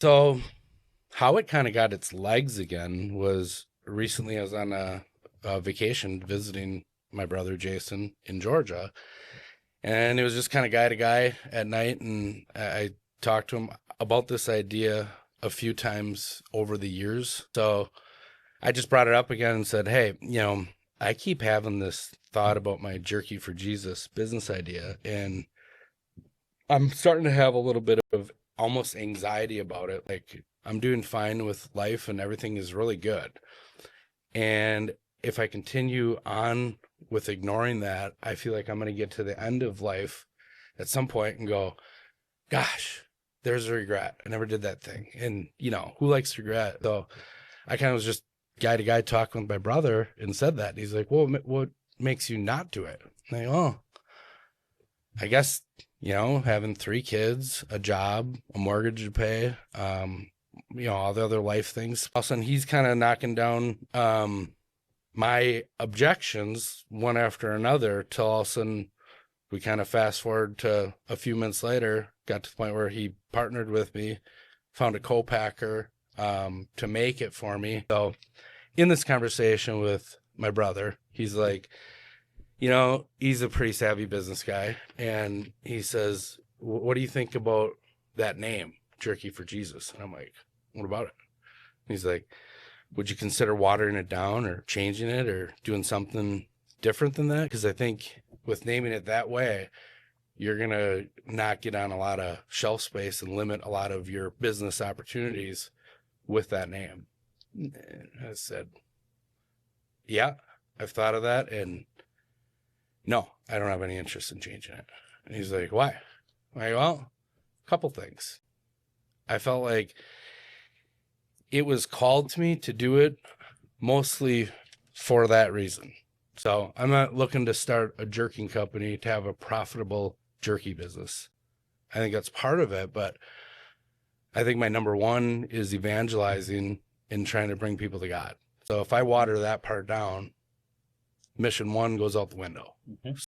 So how it kind of got its legs again was recently I was on a vacation visiting my brother Jason in Georgia, and it was just kind of guy to guy at night, and I talked to him about this idea a few times over the years. So I just brought it up again and said, hey, I keep having this thought about my Jerky for Jesus business idea, and I'm starting to have a little bit of almost anxiety about it. Like, I'm doing fine with life and everything is really good. And if I continue on with ignoring that, I feel like I'm going to get to the end of life at some point and go, gosh, there's a regret. I never did that thing. And, who likes regret? So I kind of was just guy to guy talking with my brother and said that. He's like, well, what makes you not do it? And I go, oh, I guess, having three kids, a job, a mortgage to pay, all the other life things. All of a sudden, he's kind of knocking down my objections one after another till all of a sudden we kind of fast forward to a few minutes later, got to the point where he partnered with me, found a co-packer to make it for me. So in this conversation with my brother, he's like, he's a pretty savvy business guy. And he says, what do you think about that name, Jerky for Jesus? And I'm like, what about it? And he's like, would you consider watering it down or changing it or doing something different than that? Because I think with naming it that way, you're going to not get on a lot of shelf space and limit a lot of your business opportunities with that name. And I said, yeah, I've thought of that. And no, I don't have any interest in changing it. And he's like, why? I'm like, well, a couple things. I felt like it was called to me to do it mostly for that reason. So I'm not looking to start a jerking company to have a profitable jerky business. I think that's part of it, but I think my number one is evangelizing and trying to bring people to God. So if I water that part down, mission one goes out the window.